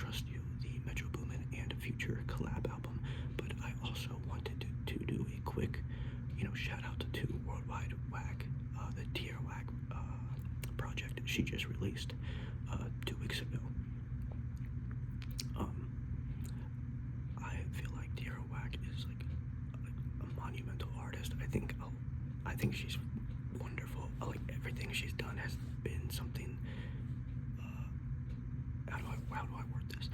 Trust You, the Metro Boomin and Future collab album, but I also wanted to do a quick, shout out to Worldwide Whack, the Tierra Whack project she just released 2 weeks ago. I feel like Tierra Whack is like a monumental artist. I think she's wonderful. Like everything she's done has been something. How do I word this?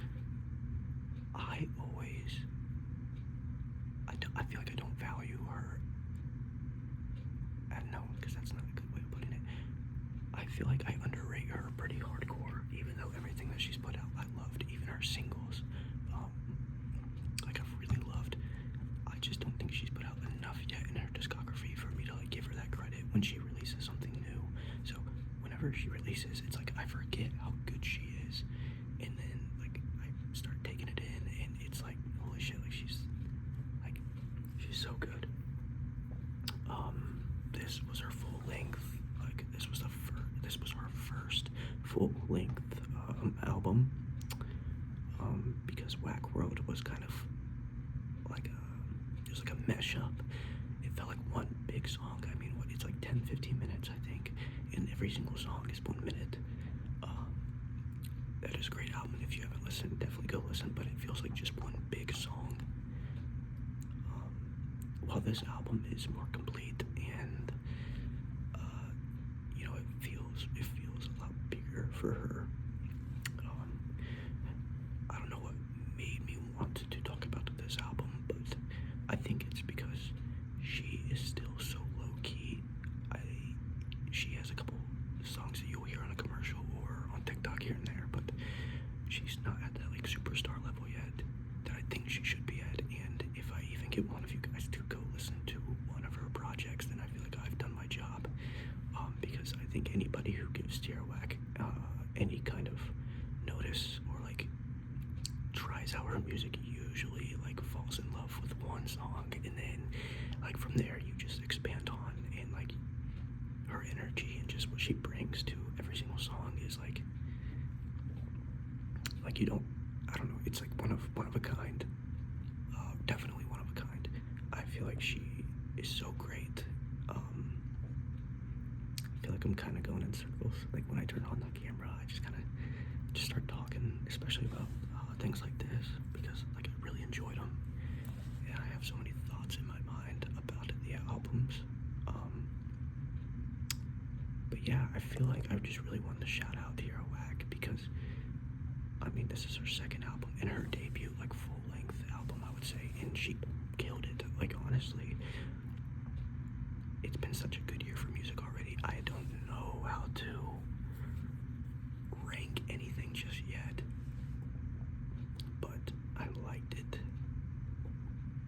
I feel like I don't value her. I don't know, because that's not a good way of putting it. I feel like I underrate her pretty hardcore, even though everything that she's put out I loved, even her singles. Like I've really loved. I just don't think she's put out enough yet in her discography for me to like give her that credit when she releases something new. So whenever she releases, it's like I forget how good she is, and then like I start taking it in, and it's like holy shit, like she's so good. This was her full length. Like this was her first full length album. Because Whack World was kind of like it was like a mesh up. It felt like one big song. I mean, it's like 10-15 minutes, I think, and every single song is 1 minute. That is a great album. If you haven't listened, definitely go listen, but it feels like just one big song. While this album is more complete and it feels a lot bigger for her. I don't know what made me want to talk about this album, but I think it's because she is still so low key. She has a couple songs that you'll hear on a commercial or on TikTok here and there, but she's not at that like superstar level yet that I think she should be at. And if I even get one of you guys to go listen to one of her projects, then I feel like I've done my job. Because I think anybody who gives Tierra Whack any kind of notice or like tries out her music usually like falls in love with one song, and then like from there you just expand on, and like her energy and just what she brings to every single song is like I don't know, it's like one of a kind. Definitely one of a kind. I feel like she is so great. I feel like I'm kind of going in circles. Like when I turn on the camera, I just kind of start talking, especially about things like this, because like I really enjoyed them, and I have so many thoughts in my mind about the albums. But yeah, I feel like I just really wanted to shout out Tierra Whack because I mean this is her second album and her debut like full length album, I would say, and she killed it. Like honestly, it's been such a good year for music already. I don't know how to rank anything just yet, but I liked it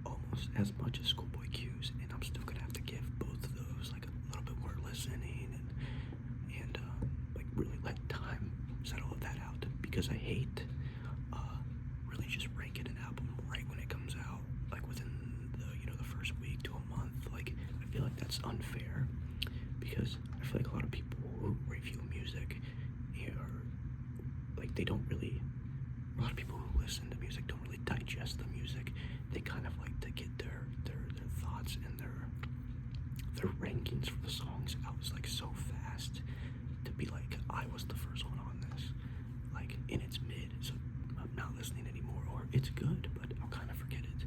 almost as much as Schoolboy Q's, and I'm still gonna have to give both of those like a little bit more listening and like really let time settle that out, because I hate really just ranking an album right when it comes out, like within the first week to a month. Like I feel like that's unfair, because I feel like a lot of people who review music are like a lot of people who listen to music don't really digest the music. They kind of like to get their thoughts and their rankings for the songs out like so fast, to be like I was the first one on this, like in its mid, so I'm not listening anymore, or it's good but I'll kind of forget it.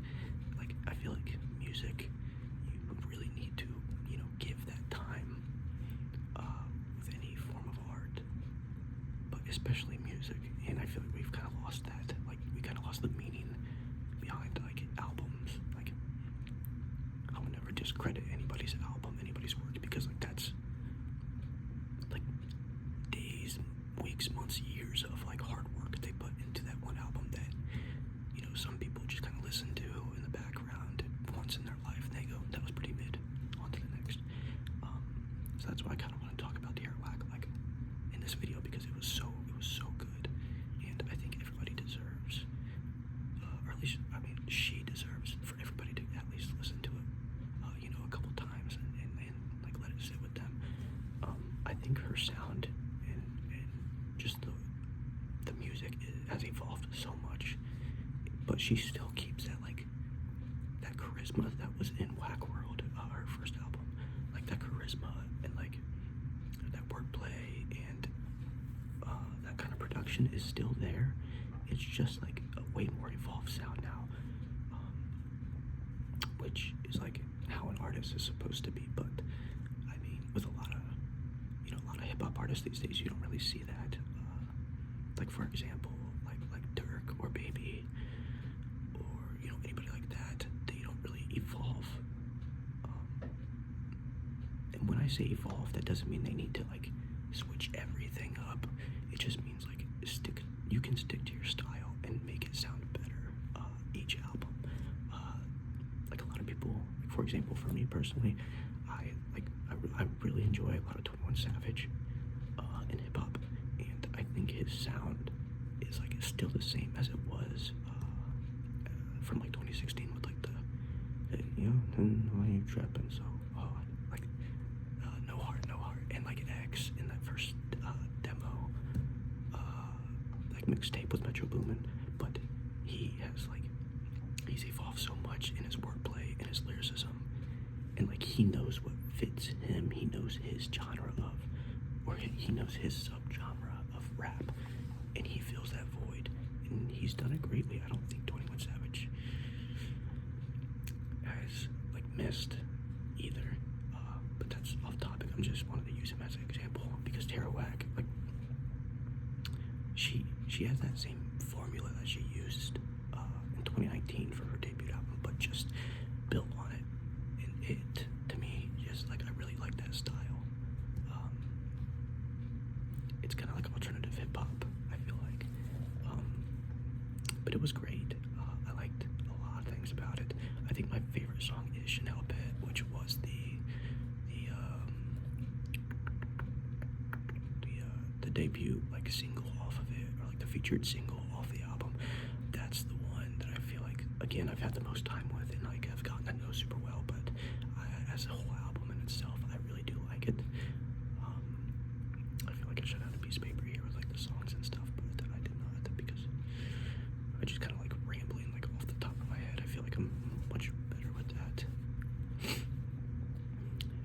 Like I feel like music, you really need to give that time with any form of art, but especially music. And I feel like we've kind of lost that. Like we kind of lost the meaning behind like albums. Like I would never discredit anybody's album, anybody's work, because like that's like days, weeks, months, years of like hard work they put into that one album that some people but she still keeps that like that charisma that was in Whack World, her first album. Like that charisma and like that wordplay and that kind of production is still there. It's just like a way more evolved sound now, which is like how an artist is supposed to be. But I mean, with a lot of hip hop artists these days, you don't really see that. Like for example, like Dirk or Baby, or anybody like that. They don't really evolve. And when I say evolve, that doesn't mean they need to like switch everything up. It just means like you can stick to your style and make it sound better each album. Like a lot of people, like for example, for me personally, I really enjoy a lot of 21 Savage in hip hop, and I think his sound is like still the same as it was from like 2016 with like the and why you trapping so hard, like no heart, and like X in that first demo, like mixtape with Metro Boomin. But he's evolved so much in his wordplay and his lyricism, and like he knows what fits him. He knows his genre or he knows his subgenre of rap, and he fills that void, and he's done it greatly. I don't think 21 Savage has like missed either, but that's off topic. I'm just wanted to use him as an example because Tierra Whack, like she has that same formula that she used in 2019 for her debut album, but just built on it. And it, to me, just like I really like that style. It's kind of like alternative hip hop, I feel like, but it was great. I liked a lot of things about it. I think my favorite song is Chanel Pet, which was the debut like single off of it, or like the featured single off the album. That's the one that I feel like, again, I've had the most time with, and like I've gotten to know super well. But as a whole album in itself, I really do like it. I feel like I should have a piece of paper here with like the songs and stuff, but I did not, because I just kind of like rambling like off the top of my head. I feel like I'm much better with that.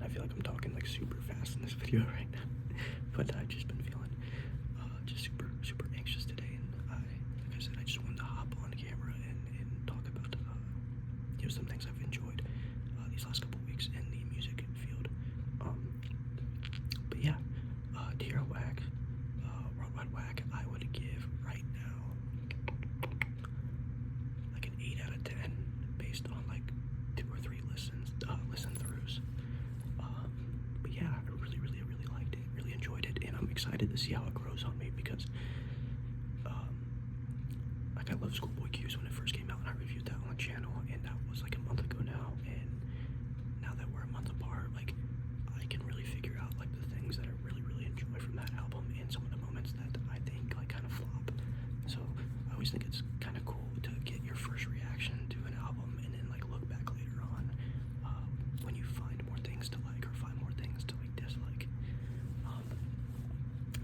I feel like I'm talking like super fast in this video right now, but I've just been feeling just super anxious today, and like I said, I just wanted to hop on camera and talk about some things I've enjoyed these last couple weeks in the music field. But yeah, Tierra Whack, Worldwide Whack, I would give right now like an 8 out of 10 based on like 2 or 3 listen throughs. But yeah, I really liked it, really enjoyed it, and I'm excited to see how it grows on me, because like I love Schoolboy Q's when it first came out, and I reviewed that on the channel, and that was like a month ago now. And now that we're a month apart, like I can really figure out like the things that I really enjoy from that album, and some of the moments that I think like kind of flop. So I always think it's kind of cool to get your first reaction to an album, and then like look back later on when you find more things to like, or find more things to like dislike.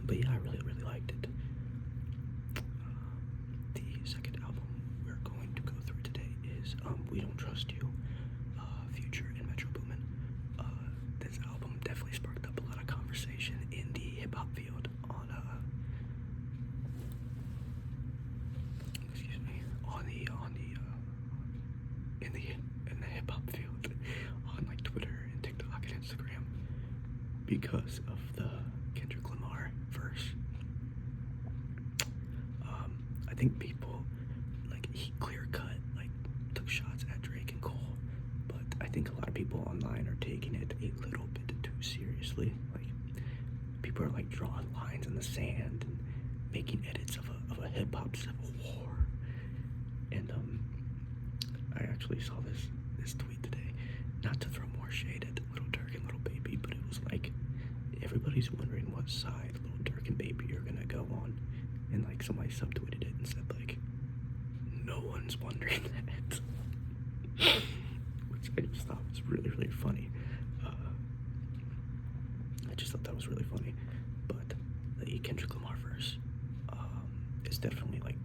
But yeah, I really liked it. The second album we're going to go through today is We Don't Trust You, Future and Metro Boomin. This album definitely sparked up a lot of conversation in the hip hop field on in the hip hop field on like Twitter and TikTok and Instagram, because of the Kendrick Lamar verse. I think people like he clear cut like took shots at Drake and Cole, but I think a lot of people online are taking it a little bit too seriously. Like people are like drawing lines in the sand and making edits of a hip hop civil war. And I actually saw this tweet today, not to throw more shade at Little Durk and Little Baby, but it was like everybody's wondering what side Little Durk and Baby are gonna go on, and like somebody subtweeted it and said like, no one's wondering that. Which I just thought was really funny. I just thought that was really funny. But the Kendrick Lamar verse is definitely like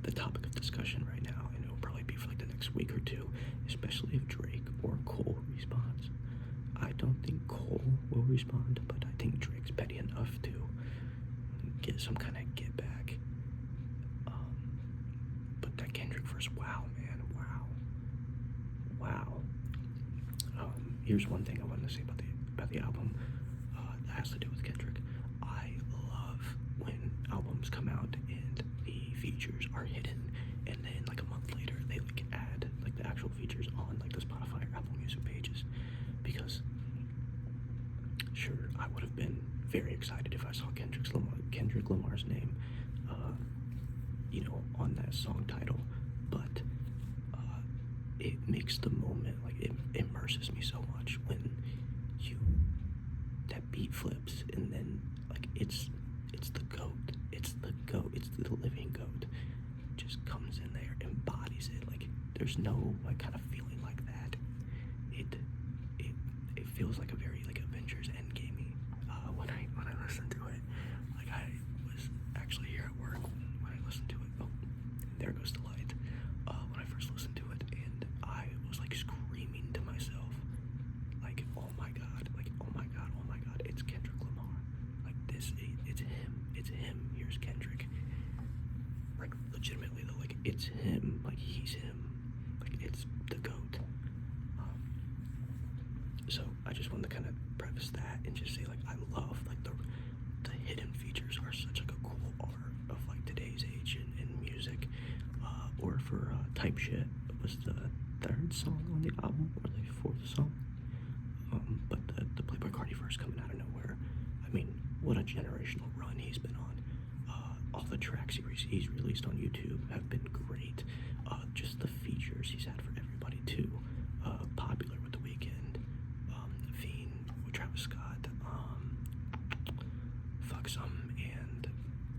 the topic of discussion right now, and it'll probably might be for like the next week or two, especially if Drake or Cole responds. I don't think Cole will respond, but I think Drake's petty enough to get some kind of get back. But that Kendrick verse, wow, man, wow. Here's one thing I wanted to say about the album that has to do with Kendrick. I love when albums come out and the features are hidden, and then like a month later they like add like the actual features on like the Spotify or Apple Music pages, because sure, I would have been very excited if I saw Kendrick Lamar's name, on that song title, but it makes the moment, like, it immerses me so much when that beat flips, and then like it's the goat, it's the living goat, just comes in there, embodies it. Like, there's no like kind of feeling like that. It feels like a very like Avengers Endgamey when I listen to it. Like, I was actually here at work when I listened to it. Oh, there goes the light. When I first listened to it, and I was like screaming to myself, like, oh my god, it's Kendrick Lamar. Like, it's him. Here's Kendrick. Like, legitimately though, like, it's him. Like, he's him. Like, it's the goat. So I just wanted to kind of preface that and just say, like, I love like the hidden features are such like a cool art of like today's age in music. Or for Type Shit was the third song on the album, or the fourth song. But the Playboy Cardi verse coming out of nowhere. I mean, what a generational run he's been on. All the tracks he's released on YouTube have been great. Just the features he's had for everybody too. Popular with The Weeknd, Fiend with Travis Scott, Fucksome, and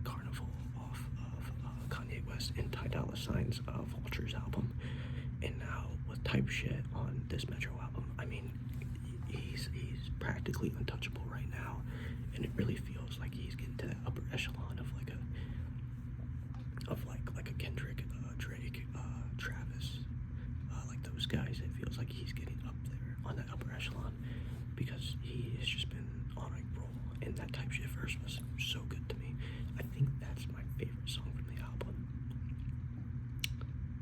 Carnival off of Kanye West and Ty Dolla Sign's Vultures album, and now with Type Shit on this Metro album. I mean, he's practically untouchable right now, and it really feels like he's getting to that upper echelon of like a Kendrick, Drake, Travis, like those guys. It feels like he's getting up there on that upper echelon, because he has just been on a roll, and that Type Shit verse was so good to me. I think that's my favorite song from the album.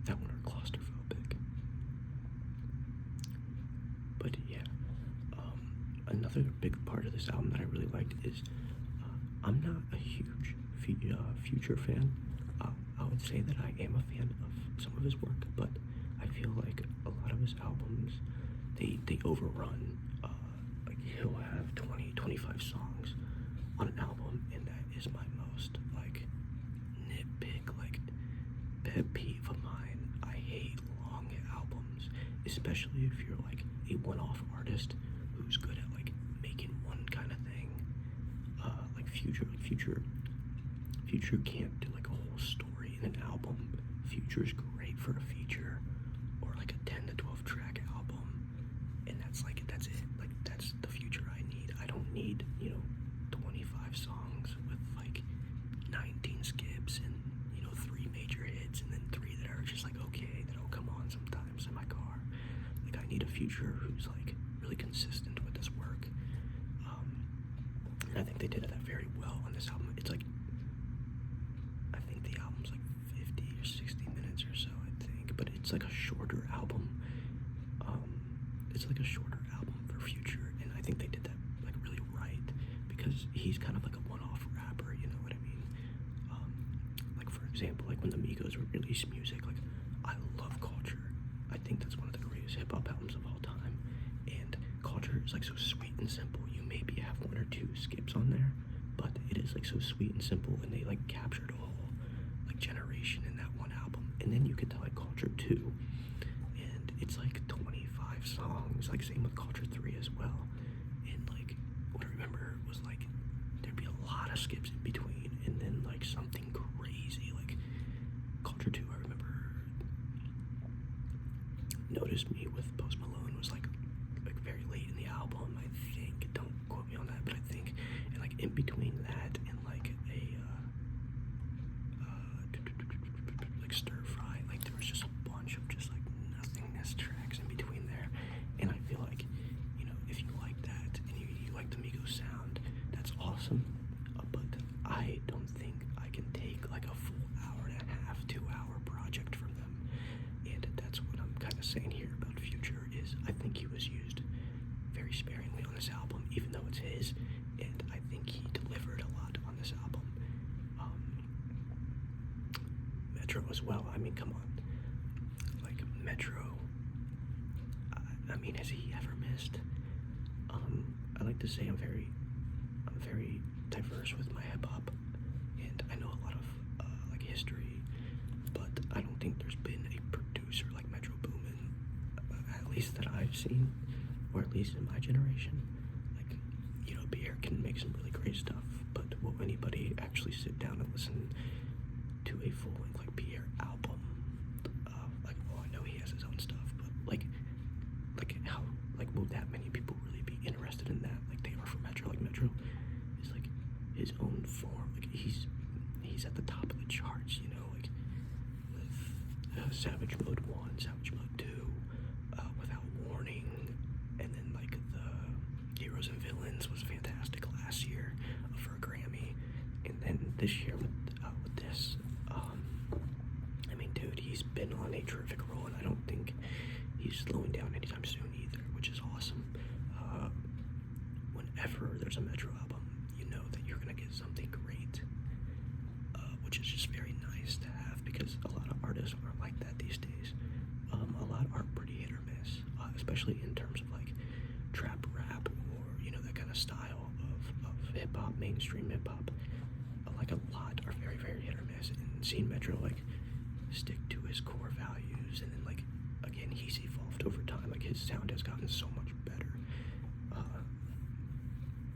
That one, or Claustrophobic. But yeah, another big part of this album that I really liked is I'm not a huge Future fan. I would say that I am a fan of some of his work, but I feel like a lot of his albums, they overrun. Like, he'll have 20-25 songs on an album, and that is my most like nitpick, like pet peeve of mine. I hate long albums, especially if you're like a one-off artist who's good at like making one kind of thing. Like Future can't do like a whole story in an album. Future's great for a feature, or like a 10 to 12 track album, and that's it. Like, that's the Future I need. I don't need 25 songs with like 19 skips and 3 major hits, and then 3 that are just like okay, that'll come on sometimes in my car. Like, I need a Future who's like really consistent with his work. And I think they did that very well on this album. It's like, I think the album's like 50 or 60 minutes or so, I think, but it's like a shorter album. It's like a shorter album for Future, and I think they did that like really right, because he's kind of like a one-off rapper, you know what I mean? Like, for example, like when the Migos release music, like, I love Culture. I think that's one of the greatest hip-hop albums of all time, and Culture is like so sweet and simple. You maybe have 1 or 2 skips on there, but it is like so sweet and simple, and they like captured a whole like generation in that one album. And then you get to like Culture 2, and it's like 25 songs, like same with Culture 3 as well. And like, what I remember was like there'd be a lot of skips in between, and then like something crazy. Like Culture 2, I remember Notice Me with Post Malone was like very late in the album, I think. Don't quote me on that, but I think. And like in between that and like like Stir Fry, like there was just a bunch of just saying here about Future is I think he was used very sparingly on this album, even though it's his, and I think he delivered a lot on this album. Metro as well. I mean, come on, like Metro. I mean, has he ever missed? I like to say I'm very diverse with my hip hop, and I know a lot of like history, but I don't think there's been a producer like Metro Boomin, at least that I've seen, or at least in my generation. Like, you know, Pierre can make some really great stuff, but will anybody actually sit down and listen to a full-length like Pierre album? Like, well, I know he has his own stuff, but like how, like, will that many people really be interested in that? Like they are for Metro. Like Metro is like his own form. Like he's at the top of the charts, you know, like with Savage Mode 1, Savage Mode 2, Without Warning, and then like the Heroes and Villains was fantastic last year for a Grammy, and then this year with this, I mean, dude, he's been on a terrific roll, and I don't think he's slowing down anytime soon either, which is awesome. Whenever there's a Metro album, you know that you're gonna get something great, which is just very nice to have, because a lot of artists aren't like that these days. A lot are pretty hit or miss, especially in terms of like trap rap, or you know, that kind of style of hip hop, mainstream hip hop. Like a lot are very hit or miss, and seeing Metro like stick to his core values, and then like again, he's evolved over time. Like his sound has gotten so much better.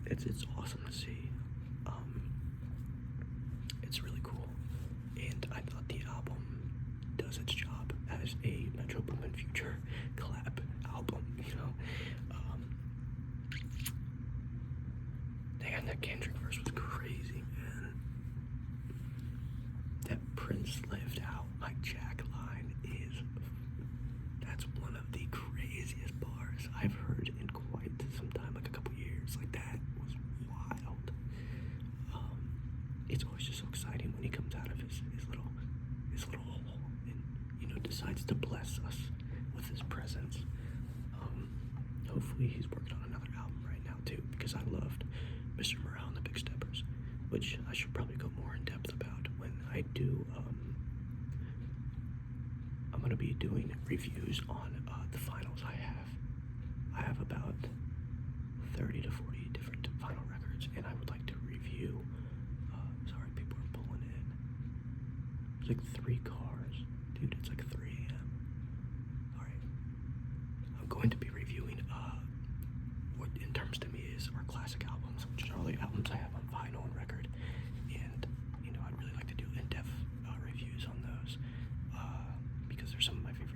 It's awesome to see. It's really cool, and I thought the album does its job as a Metro Boomin Future collab album. You know, damn, that Kendrick verse was crazy, man. That Prince lived out like Jack line that's one of the craziest bars I've heard in quite some time, like a couple years. Like that was wild. It's always just so exciting when he comes out of his little hole and, you know, decides to bless us with his presence. Hopefully he's working on another album right now too, because I loved Mr. Morale and the Big Steppers, which I should probably go more in depth about when I do. I'm gonna be doing reviews on the finals. I have about 30 to 40 different vinyl records, and I would like to review. Sorry, people are pulling in. There's like 3 cars, dude. It's like 3 a.m. All right, I'm going to be reviewing what in terms to me is our classic albums, which are all the albums I have on vinyl and record, and you know, I'd really like to do in-depth reviews on those, because they're some of my favorite